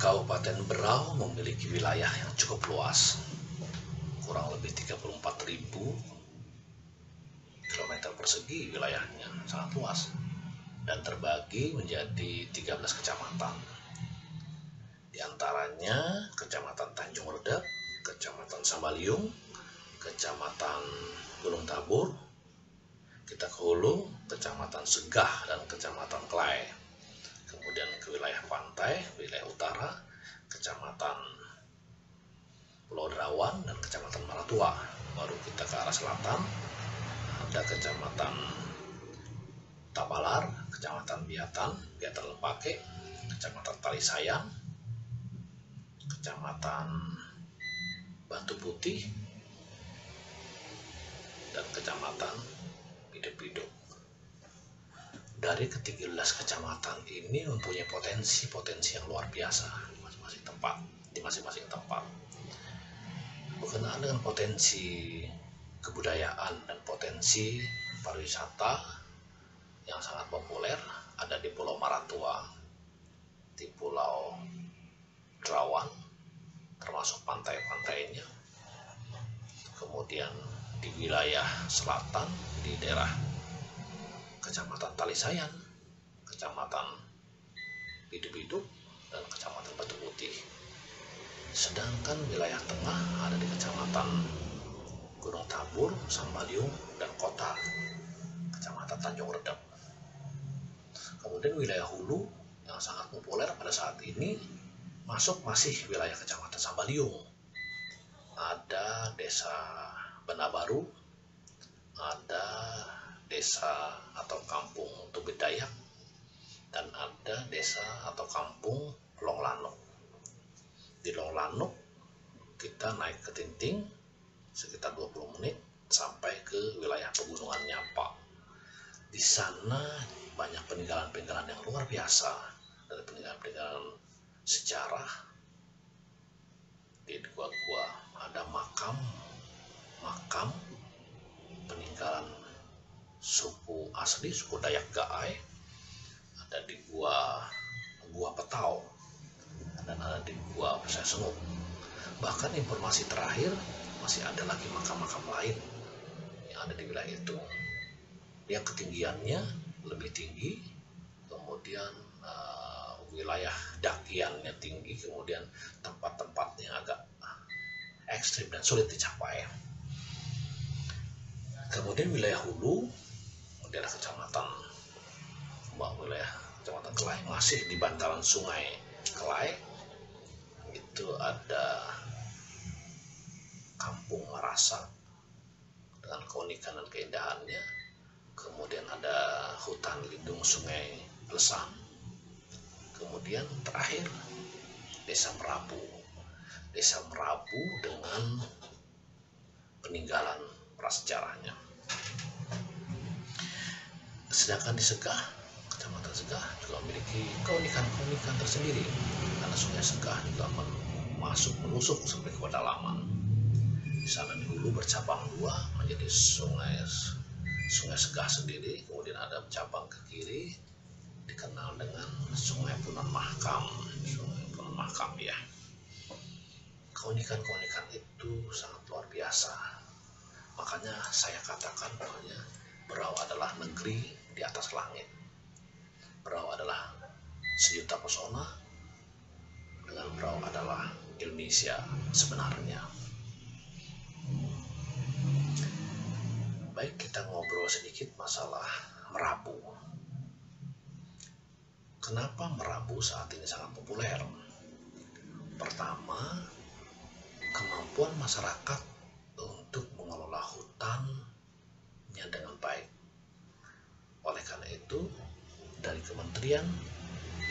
Kabupaten Berau memiliki wilayah yang cukup luas, kurang lebih 34.000 km persegi wilayahnya, sangat luas, dan terbagi menjadi 13 kecamatan. Di antaranya Kecamatan Tanjung Redap, Kecamatan Sambaliung, Kecamatan Gunung Tabur, kita ke hulu, Kecamatan Segah dan Kecamatan Kelai. Kemudian ke wilayah pantai, wilayah utara, Kecamatan Pulau Derawan dan Kecamatan Maratua. Baru kita ke arah selatan, ada Kecamatan Tabalar, Kecamatan Biatan Lempake, Kecamatan Talisayang, Kecamatan Batu Putih, dan Kecamatan Piduk-Piduk. Dari ke-13 kecamatan ini mempunyai potensi yang luar biasa di masing-masing tempat. Berkenaan dengan potensi kebudayaan dan potensi pariwisata yang sangat populer, ada di Pulau Maratua, di Pulau Derawan, termasuk pantai-pantainya. Kemudian di wilayah selatan, di daerah Kecamatan Talisayang, Kecamatan Piduk-Piduk, dan Kecamatan Batu Putih. Sedangkan wilayah tengah ada di Kecamatan Gunung Tabur, Sambaliung, dan Kota, Kecamatan Tanjung Redap. Kemudian wilayah hulu yang sangat populer pada saat ini masih wilayah Kecamatan Sambaliung. Ada Desa Benabaru, ada desa atau kampung Tubit Dayak, dan ada desa atau kampung Longlanuk. Di Longlanuk kita naik ke Tinting sekitar 20 menit sampai ke wilayah pegunungan Nyapa. Di sana banyak peninggalan-peninggalan yang luar biasa, dari peninggalan-peninggalan sejarah. Di gua-gua ada makam peninggalan suku asli, suku Dayak Gaai, ada di gua Petau, dan ada di gua Pesesenguk. Bahkan informasi terakhir masih ada lagi makam-makam lain yang ada di wilayah itu, yang ketinggiannya lebih tinggi, kemudian wilayah dakiannya tinggi, kemudian tempat-tempatnya agak ekstrim dan sulit dicapai. Kemudian wilayah hulu, daerah wilayah Kecamatan Kelai, masih di bantaran Sungai Kelai. Itu ada Kampung Marasa dengan keunikan dan keindahannya. Kemudian ada hutan lindung Sungai Lesang. Kemudian terakhir Desa Merabu. Desa Merabu dengan peninggalan prasejarahnya. Sedangkan di Segah, Kecamatan Segah juga memiliki keunikan tersendiri, karena Sungai Segah juga menusuk sampai ke pedalaman. Di sana di hulu bercabang dua menjadi Sungai Segah sendiri, kemudian ada cabang ke kiri dikenal dengan Sungai Punan Mahkam. Ya. Keunikan itu sangat luar biasa. Makanya saya katakan bahwa Berau adalah negeri di atas langit. Berau adalah sejuta pesona, dengan Berau adalah Indonesia sebenarnya. Baik, kita ngobrol sedikit masalah Merabu. Kenapa Merabu saat ini sangat populer? Pertama, kemampuan masyarakat untuk mengelola hutannya dengan baik. Oleh karena itu, dari Kementerian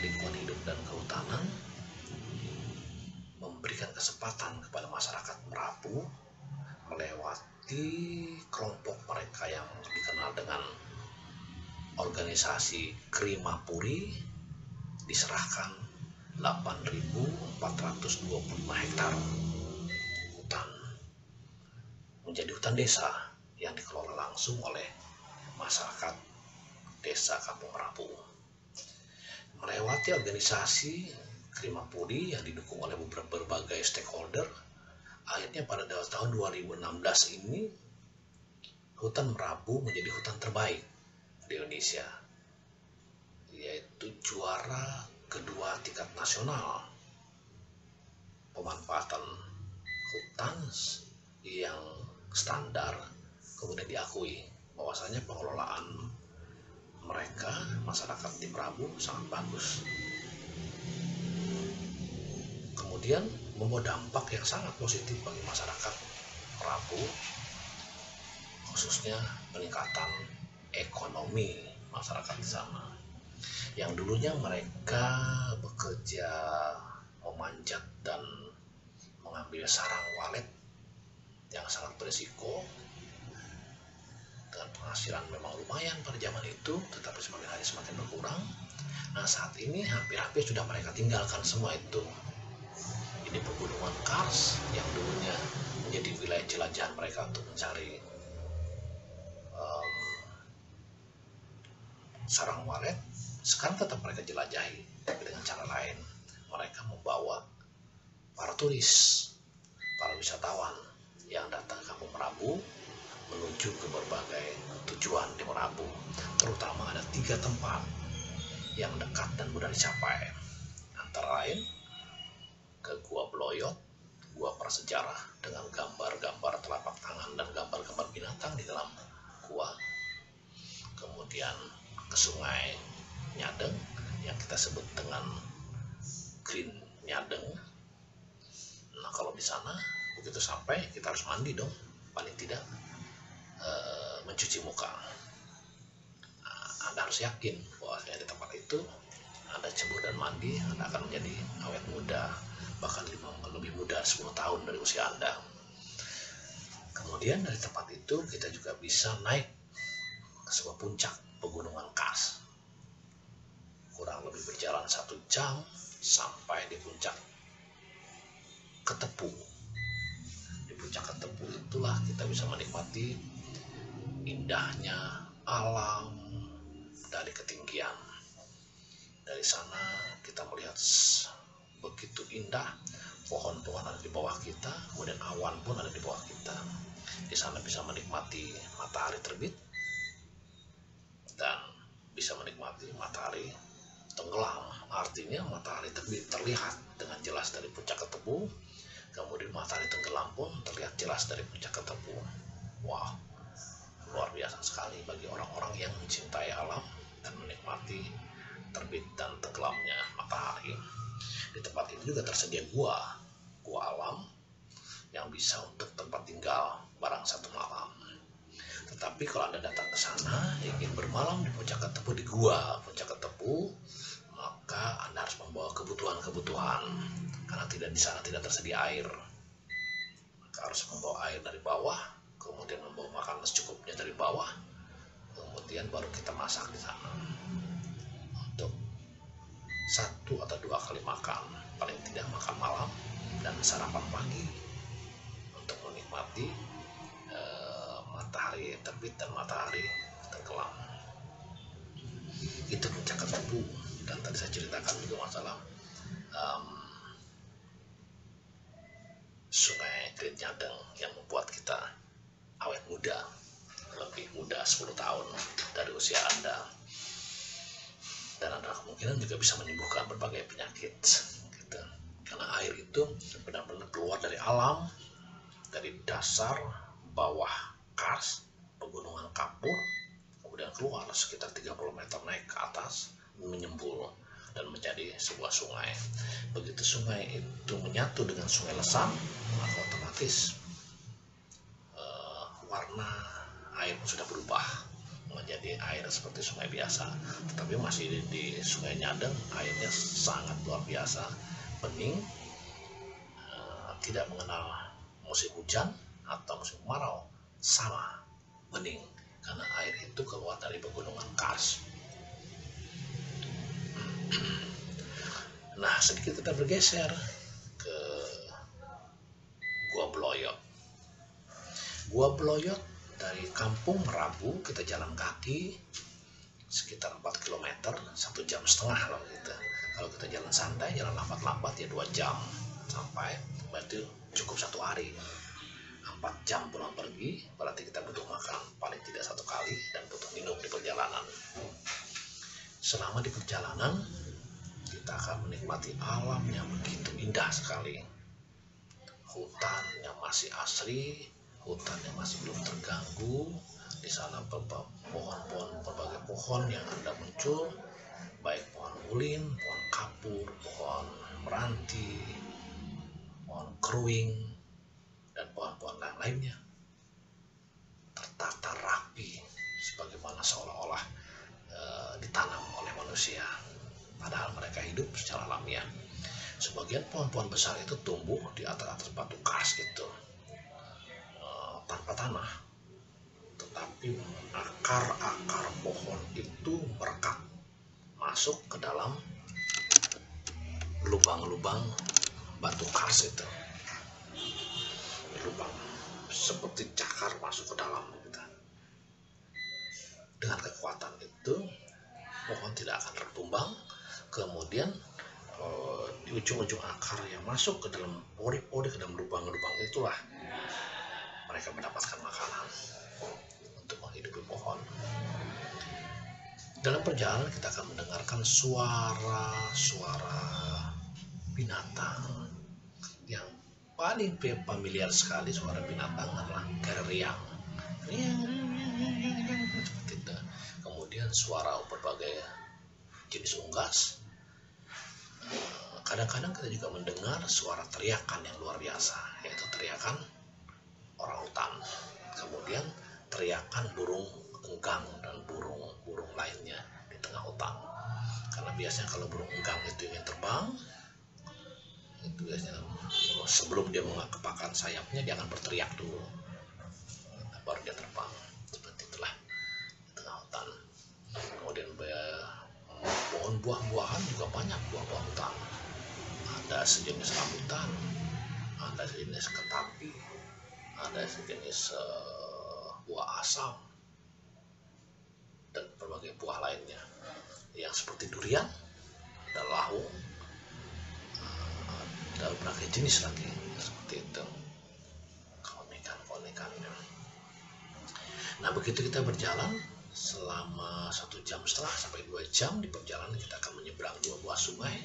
Lingkungan Hidup dan Kehutanan memberikan kesempatan kepada masyarakat Merabu melewati kelompok mereka yang dikenal dengan organisasi Krimapuri, diserahkan 8.425 hektar hutan menjadi hutan desa yang dikelola langsung oleh masyarakat desa Kampung Merabu. Melewati organisasi Krimapuri yang didukung oleh berbagai stakeholder, akhirnya pada tahun 2016 ini hutan Merabu menjadi hutan terbaik di Indonesia, yaitu juara kedua tingkat nasional pemanfaatan hutan yang standar. Kemudian diakui bahwasanya pengelolaan mereka, masyarakat di Merabu, sangat bagus. Kemudian membawa dampak yang sangat positif bagi masyarakat Merabu, khususnya peningkatan ekonomi masyarakat di sana. Yang dulunya mereka bekerja memanjat dan mengambil sarang walet yang sangat berisiko, dengan penghasilan memang lumayan pada zaman itu, tetapi semakin hari semakin berkurang. Nah, saat ini hampir-hampir sudah mereka tinggalkan semua itu. Ini pegunungan Kars yang dulunya menjadi wilayah jelajahan mereka untuk mencari sarang walet, sekarang tetap mereka jelajahi, tapi dengan cara lain. Mereka membawa para turis, para wisatawan yang datang ke Kampung Merabu menuju ke berbagai tujuan di Merabu. Terutama ada 3 tempat yang dekat dan mudah dicapai, antara lain ke Gua Bloyot, gua prasejarah dengan gambar-gambar telapak tangan dan gambar-gambar binatang di dalam gua. Kemudian ke Sungai Nyadeng yang kita sebut dengan Green Nyadeng. Nah, kalau di sana begitu sampai kita harus mandi dong, paling tidak mencuci muka. Nah, Anda harus yakin bahwa di tempat itu Anda cebur dan mandi, Anda akan menjadi awet muda, bahkan lebih muda 10 tahun dari usia Anda. Kemudian dari tempat itu kita juga bisa naik ke sebuah puncak pegunungan Kars. Kurang lebih berjalan 1 jam sampai di puncak Ketepu. Di puncak Ketepu itulah kita bisa menikmati indahnya alam dari ketinggian. Dari sana kita melihat begitu indah, pohon-pohon ada di bawah kita, kemudian awan pun ada di bawah kita. Di sana bisa menikmati matahari terbit dan bisa menikmati matahari tenggelam. Artinya matahari terbit terlihat dengan jelas dari puncak Ketepu, kemudian matahari tenggelam pun terlihat jelas dari puncak Ketepu. Wah, luar biasa sekali bagi orang-orang yang mencintai alam dan menikmati terbit dan tenggelamnya matahari. Di tempat itu juga tersedia gua alam yang bisa untuk tempat tinggal barang 1 malam. Tetapi kalau Anda datang ke sana ingin bermalam di puncak Ketepu, di gua puncak Ketepu, maka Anda harus membawa kebutuhan karena di sana tidak tersedia air. Maka harus membawa air dari bawah, kemudian membawa makanan secukupnya dari bawah, kemudian baru kita masak di sana untuk 1 atau 2 kali makan, paling tidak makan malam dan sarapan pagi untuk menikmati matahari terbit dan matahari tenggelam. Itu puncak Ketepu. Dan tadi saya ceritakan juga masalah Sungai Green Nyadeng yang membuat kita awet muda, lebih muda 10 tahun dari usia Anda. Dan ada kemungkinan juga bisa menyembuhkan berbagai penyakit gitu. Karena air itu benar-benar keluar dari alam, dari dasar bawah Kars, pegunungan Kapur, kemudian keluar sekitar 30 meter naik ke atas, menyembul dan menjadi sebuah sungai. Begitu sungai itu menyatu dengan Sungai Lesang, maka otomatis warna air sudah berubah menjadi air seperti sungai biasa. Tetapi masih di Sungai Nyadeng airnya sangat luar biasa, bening, tidak mengenal musim hujan atau musim kemarau, sama bening karena air itu keluar dari pegunungan Kars. Nah, sedikit kita bergeser ke Gua Bloyot. Gua Bloyot dari Kampung Merabu kita jalan kaki sekitar 4 km, 1,5 jam lah gitu. Kalau kita jalan santai, jalan lambat-lambat ya 2 jam sampai, berarti cukup 1 hari. 4 jam pulang pergi, berarti kita butuh makan paling tidak 1 kali dan butuh minum di perjalanan. Selama di perjalanan kita akan menikmati alam yang begitu indah sekali. Hutan yang masih asri, hutan yang masih belum terganggu. Di sana pohon-pohon, berbagai pohon yang Anda muncul, baik pohon ulin, pohon kapur, pohon meranti, pohon keruing, dan pohon-pohon lainnya tertata rapi sebagaimana seolah-olah ditanam oleh manusia, padahal mereka hidup secara alamiah. Sebagian pohon-pohon besar itu tumbuh di atas batu kars gitu, tanpa tanah, tetapi akar-akar pohon itu merekat masuk ke dalam lubang-lubang batu kars itu. Lubang seperti cakar masuk ke dalam gitu. Dengan kekuatan itu pohon tidak akan tertumbang. Kemudian di ujung-ujung akar yang masuk ke dalam pori-pori, ke dalam lubang-lubang itulah mereka mendapatkan makanan untuk menghidupi pohon. Dalam perjalanan kita akan mendengarkan suara-suara binatang. Yang paling familiar sekali suara binatang adalah geriang. Kemudian suara berbagai jenis unggas. Kadang-kadang kita juga mendengar suara teriakan yang luar biasa, yaitu teriakan orang hutan. Kemudian teriakan burung enggang dan burung-burung lainnya di tengah hutan. Karena biasanya kalau burung enggang itu ingin terbang, itu biasanya sebelum dia mengepakkan sayapnya dia akan berteriak dulu, baru dia terbang. Seperti itulah di tengah hutan. Kemudian pohon buah-buahan juga banyak, buah-buah hutan. Ada sejenis rambutan, ada sejenis ketapi, ada sejenis buah asam, dan berbagai buah lainnya yang seperti durian, ada lahu, ada berbagai jenis lagi seperti itu, keunikan-keunikannya. Nah, begitu kita berjalan selama 1,5 jam sampai 2 jam di perjalanan, kita akan menyeberang 2 buah sungai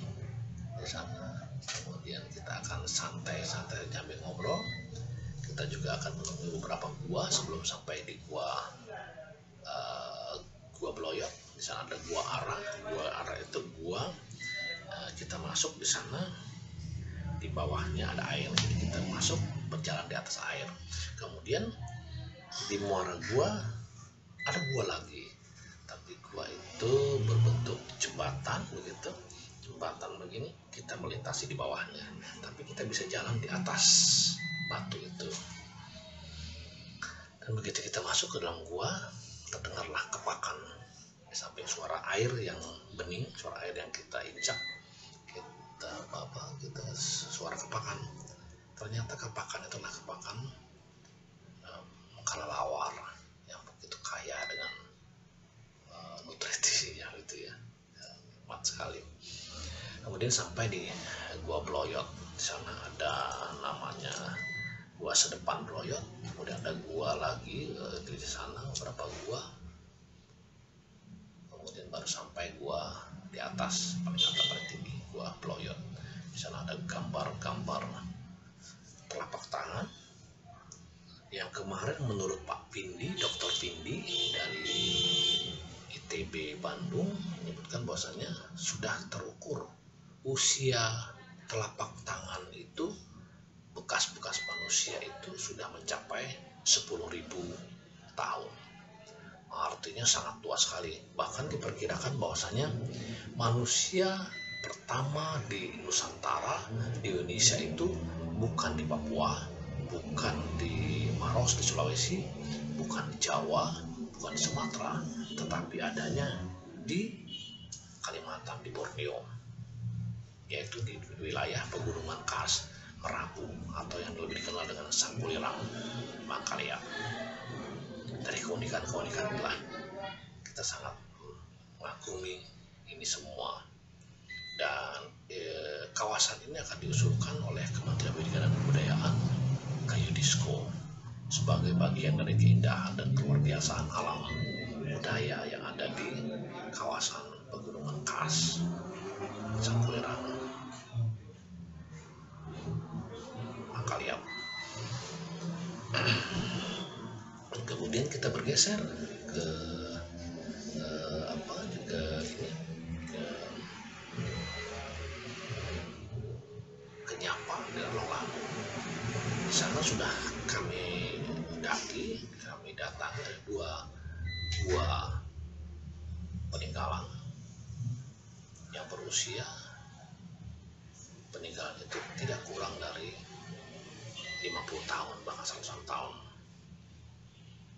di sana. Kemudian kita akan santai-santai sambil ngobrol. Kita juga akan menemui beberapa gua sebelum sampai di gua Bloyot. Di sana ada gua Ara. Gua Ara itu gua kita masuk di sana, di bawahnya ada air, jadi kita masuk berjalan di atas air. Kemudian di muara gua ada gua lagi, tapi gua itu berbentuk jembatan begitu. Jembatan begini, kita melintasi di bawahnya, tapi kita bisa jalan di atas batu itu. Dan begitu kita masuk ke dalam gua, terdengarlah kepakan. Di samping suara air yang bening, suara air yang kita injak, kita suara kepakan. Ternyata kepakan itulah kepakan kelelawar yang begitu kaya dengan nutrisinya gitu ya, nikmat sekali. Kemudian sampai di Gua Bloyot. Di sana ada namanya Gua Sedepan Bloyot. Kemudian ada gua lagi di sana, beberapa gua. Kemudian baru sampai gua di atas, paling atas paling tinggi, Gua Bloyot. Di sana ada gambar-gambar telapak tangan yang kemarin menurut Pak Pindi, Dr. Pindi dari ITB Bandung menyebutkan bahwasanya sudah terukur usia telapak tangan itu, bekas-bekas manusia itu sudah mencapai 10.000 tahun. Artinya sangat tua sekali. Bahkan diperkirakan bahwasanya manusia pertama di Nusantara, di Indonesia itu bukan di Papua, bukan di Maros di Sulawesi, bukan di Jawa, bukan di Sumatera, tetapi adanya di Kalimantan, di Borneo, yaitu di wilayah pegunungan Kars, Merapu, atau yang lebih dikenal dengan Sanggulirang, Mangkalia. Dari keunikan-keunikan itulah kita sangat mengagumi ini semua. Dan kawasan ini akan diusulkan oleh Kementerian Pendidikan dan Kebudayaan ke UNESCO sebagai bagian dari keindahan dan keluarbiasaan alam budaya yang ada di kawasan Pegunungan Kars, Sakuliran, Mangkaliap. Kemudian kita bergeser ke Nyapa di Lamongan. Di sana sudah kami datangi dua gua peninggalan yang berusia peninggalan itu tidak kurang dari 50 tahun bahkan 100 tahun.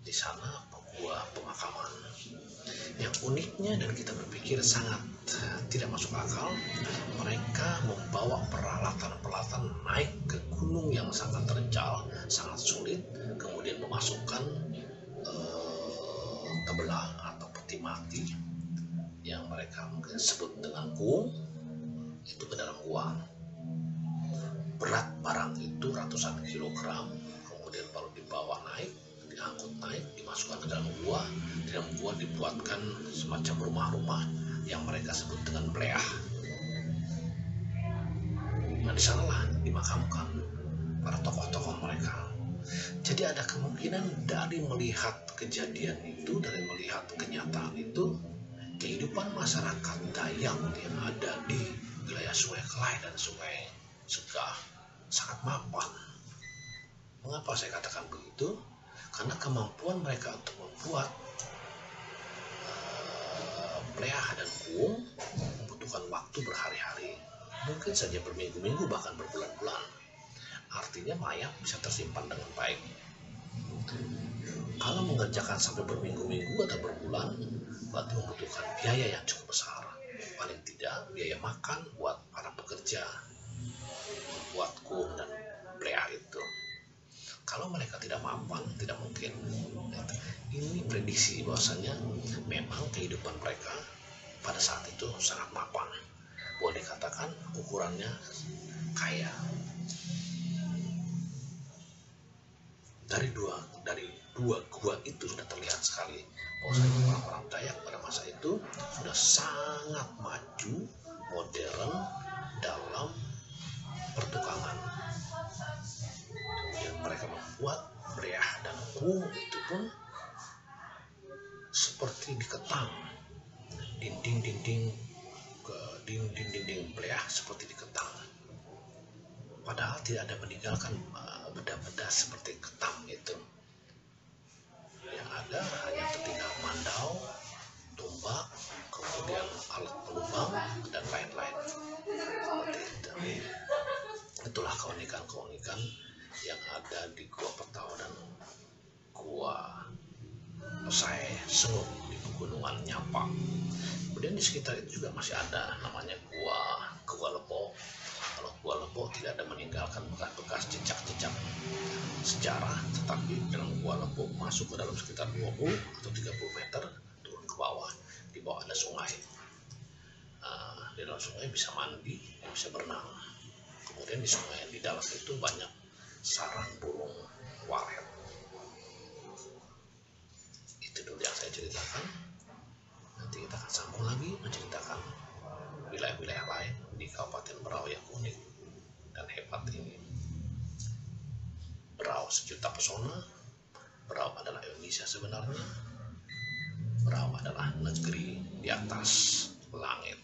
Di sana gua pemakaman yang uniknya dan kita berpikir sangat tidak masuk akal, mereka membawa peralatan naik ke gunung yang sangat terjal, sangat sulit, kemudian memasukkan tebelang atau peti mati yang mereka mungkin sebut dengan kuung itu ke dalam gua. Berat barang itu ratusan kilogram, kemudian baru dibawa naik, diangkut naik, dimasukkan ke dalam gua. Di dalam gua dibuatkan semacam rumah-rumah yang mereka sebut dengan bleah. Nah, di sanalah dimakamkan para tokoh-tokoh mereka. Jadi ada kemungkinan dari melihat kejadian itu, dari melihat kenyataan itu, kehidupan masyarakat Dayak yang ada di wilayah Sungai Kelai dan Sungai Segah sangat mapan. Mengapa saya katakan begitu? Karena kemampuan mereka untuk membuat bleah dan kuung membutuhkan waktu berhari-hari, mungkin saja berminggu-minggu bahkan berbulan-bulan. Artinya mayat bisa tersimpan dengan baik. Kalau mengerjakan sampai berminggu-minggu atau berbulan, berarti membutuhkan biaya yang cukup besar. Paling tidak biaya makan buat para pekerja membuat kuung dan bleah itu. Kalau mereka tidak mapan, tidak mungkin. Ini prediksi bahwasanya memang kehidupan mereka pada saat itu sangat mapan. Boleh dikatakan ukurannya kaya. Dari dua gua itu sudah terlihat sekali bahwasanya orang-orang Dayak pada masa itu sudah sangat maju, modern dalam pertukangan. Kemudian mereka membuat bleah dan kuung itu pun seperti diketang, dinding bleah seperti diketang. Padahal tidak ada meninggalkan benda-benda seperti ketam itu. Yang ada hanya tertinggal mandau, tombak, kemudian alat pelubang dan lain-lain. Seperti itu. Itulah keunikan-keunikan yang ada di Gua Petau dan Gua Pesai Senguk di Pegunungan Nyapa. Kemudian di sekitar itu juga masih ada namanya Gua Lebo. Kalau Gua Lebo tidak ada meninggalkan bekas jejak-jejak sejarah, tetapi dalam Gua Lebo masuk ke dalam sekitar 20 atau 30 meter turun ke bawah, di bawah ada sungai. Di dalam sungai bisa mandi, bisa berenang. Kemudian di sungai di dalam itu banyak sarang burung walet. Itu dulu yang saya ceritakan. Nanti kita akan sambung lagi menceritakan wilayah-wilayah lain di Kabupaten Berau yang unik dan hebat ini. Berau sejuta pesona. Berau adalah Indonesia sebenarnya. Berau adalah negeri di atas langit.